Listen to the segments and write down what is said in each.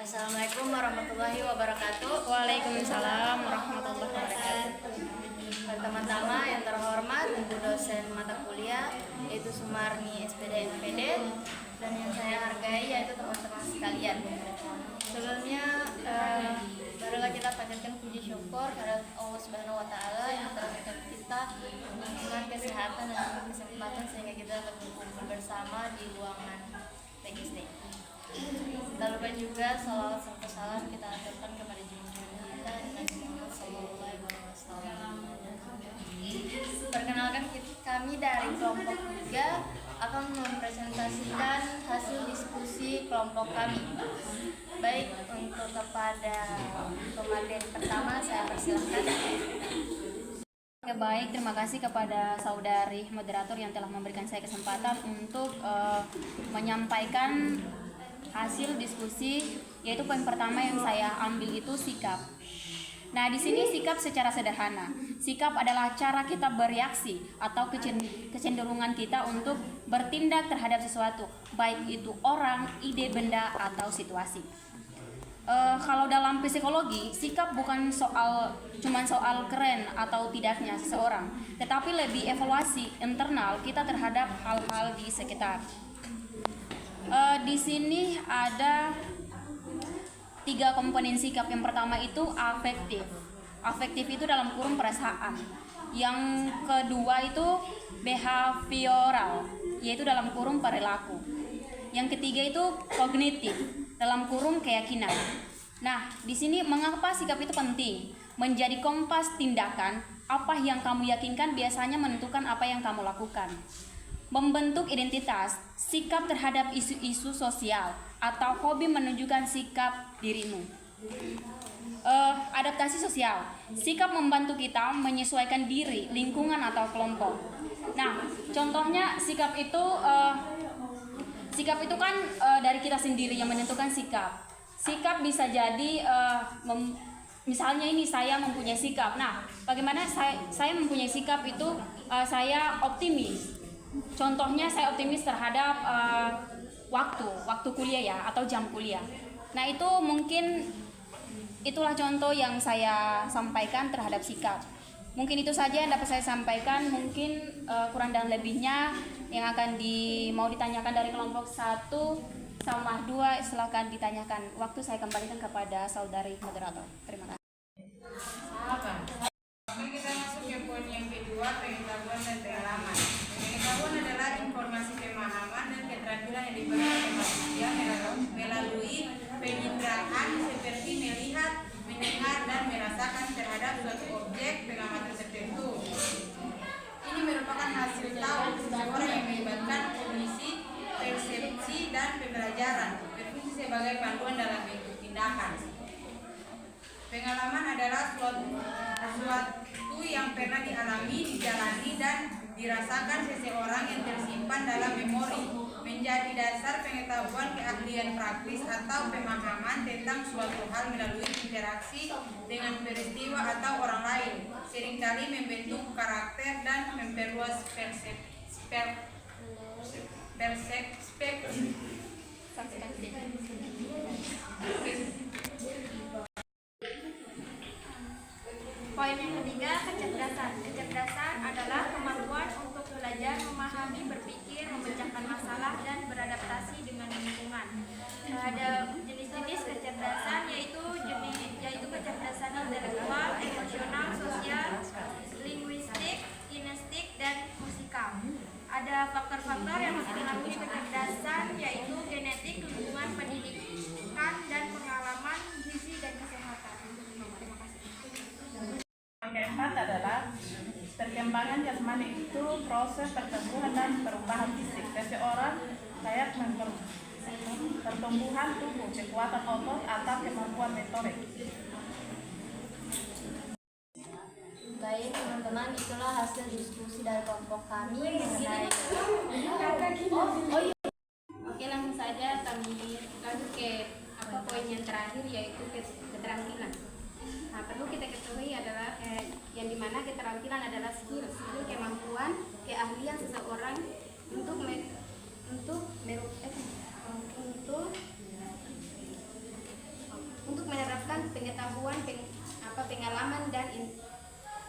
Assalamualaikum warahmatullahi wabarakatuh. Waalaikumsalam warahmatullahi wabarakatuh. Pertama-tama yang terhormat Ibu dosen mata kuliah yaitu Sumarni SPD NPD, dan yang saya hargai yaitu teman-teman sekalian. Sebelumnya marilah kita panjatkan puji syukur kepada Allah Subhanahu wa taala yang telah memberikan kita dengan kesehatan dan kesempatan sehingga kita berkumpul bersama di ruangan PGSD. Tak lupa juga salawat serta salam kita aturkan kepada junjungan kita Nabi Muhammad SAW. Perkenalkan, kami dari kelompok 3 akan mempresentasikan hasil diskusi kelompok kami. Baik, untuk kepada pemateri pertama saya persilahkan. Baik, terima kasih kepada saudari moderator yang telah memberikan saya kesempatan untuk menyampaikan hasil diskusi, yaitu poin pertama yang saya ambil itu sikap. Nah, di sini sikap secara sederhana. Sikap adalah cara kita bereaksi atau kecenderungan kita untuk bertindak terhadap sesuatu, baik itu orang, ide, benda, atau situasi. Kalau dalam psikologi, sikap bukan cuman soal keren atau tidaknya seseorang, tetapi lebih evaluasi internal kita terhadap hal-hal di sekitar. Di sini ada 3 komponen sikap. Yang pertama itu afektif. Afektif itu dalam kurung perasaan. Yang kedua itu behavioral, yaitu dalam kurung perilaku. Yang ketiga itu kognitif, dalam kurung keyakinan. Nah, di sini mengapa sikap itu penting? Menjadi kompas tindakan, apa yang kamu yakinkan biasanya menentukan apa yang kamu lakukan. Membentuk identitas, sikap terhadap isu-isu sosial, atau hobi menunjukkan sikap dirimu. Adaptasi sosial, sikap membantu kita menyesuaikan diri, lingkungan, atau kelompok. Nah, contohnya sikap itu kan dari kita sendiri yang menentukan sikap. Sikap bisa jadi misalnya ini saya mempunyai sikap. Nah, bagaimana saya mempunyai sikap itu saya optimis. Contohnya saya optimis terhadap waktu kuliah ya, atau jam kuliah. Nah, itu mungkin itulah contoh yang saya sampaikan terhadap sikap. Mungkin itu saja yang dapat saya sampaikan. Mungkin kurang dan lebihnya yang akan mau ditanyakan dari kelompok 1 sama 2 silakan ditanyakan. Waktu saya kembalikan kepada saudari moderator. Terima kasih. Kita masuk ke poin yang kedua, pengetahuan dan pengalaman. Pengetahuan adalah informasi, pemahaman, dan keterampilan yang diberikan oleh manusia melalui penginderaan seperti melihat, mendengar, dan merasakan terhadap suatu objek pengamatan tertentu. Ini merupakan hasil tahu seseorang yang melibatkan kognisi, persepsi, dan pembelajaran, berfungsi sebagai panduan dalam bentuk tindakan. Pengalaman adalah sesuatu yang pernah dialami, dijalani, dan dirasakan seseorang yang tersimpan dalam memori, menjadi dasar pengetahuan, keahlian praktis, atau pemahaman tentang suatu hal melalui interaksi dengan peristiwa atau orang lain, seringkali membentuk karakter dan memperluas perspektif. Poin yang ketiga, kecerdasan. Kecerdasan adalah kemampuan untuk belajar, memahami, berpikir, memecahkan masalah, dan beradaptasi dengan lingkungan. Ada jenis-jenis kecerdasan yaitu kecerdasan intelektual, emosional, sosial, linguistik, kinestik, dan musikal. Ada faktor-faktor yang mempengaruhi kecerdasan yaitu genetik, lingkungan, pendidikan, dan pengalaman, gizi, dan kesehatan. Terima kasih. Yang keempat adalah perkembangan jasmani, itu proses pertumbuhan dan perubahan fisik. Seseorang kayak pertumbuhan tubuh, kekuatan otot, atau kemampuan motorik. Baik teman-teman, itulah hasil diskusi dari kelompok kami mengenai Oke, langsung saja kami lanjut ke poin yang terakhir, yaitu keterampilan. Nah, perlu kita ketahui adalah yang dimana keterampilan adalah skill kemampuan, keahlian seseorang untuk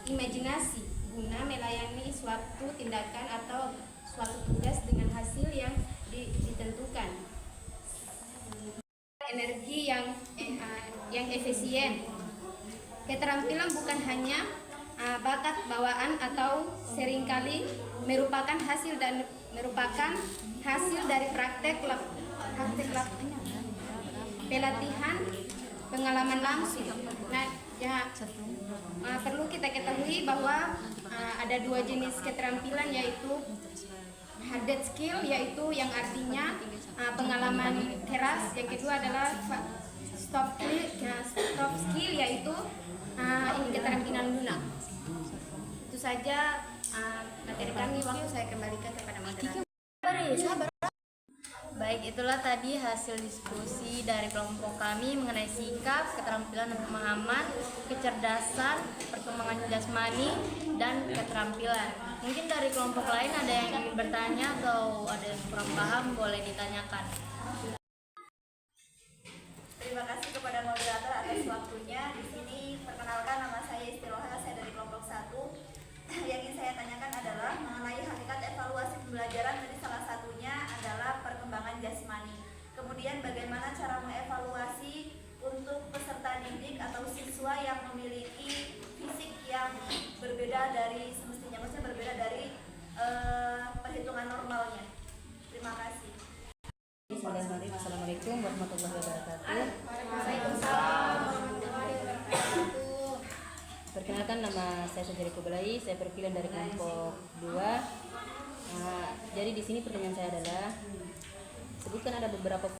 imajinasi guna melayani suatu tindakan atau suatu tugas dengan hasil yang ditentukan. Energi yang efisien. Keterampilan bukan hanya bakat bawaan atau seringkali merupakan hasil dari praktek pelatihan pengalaman langsung. Nah, ya, perlu kita ketahui bahwa ada dua jenis keterampilan, yaitu hard skill, yaitu yang artinya pengalaman keras. Yang kedua adalah soft skill, yaitu ini keterampilan lunak. Itu saja materi kami. Waktu saya kembalikan kepada moderator. Baik, itulah tadi hasil diskusi dari kelompok kami mengenai sikap, keterampilan dan pemahaman, kecerdasan, perkembangan jasmani, dan keterampilan. Mungkin dari kelompok lain ada yang ingin bertanya atau ada yang kurang paham, boleh ditanyakan. Terima kasih kepada moderator atas waktunya. Di sini perkenalkan, nama saya Istiroha, saya dari kelompok 1. Yang ingin saya tanyakan adalah mengenai hakikat evaluasi pembelajaran, jadi salah satunya adalah perkembangan jasmani. Kemudian bagaimana cara mengevaluasi untuk peserta didik atau siswa yang memiliki fisik yang berbeda dari semestinya, maksudnya berbeda dari perhitungan normalnya. Terima kasih. Assalamualaikum warahmatullahi wabarakatuh. Perkenalkan, nama saya Sajari Kubelai, saya perwakilan dari kelompok 2. Jadi di sini pertanyaan saya adalah, sebutkan ada beberapa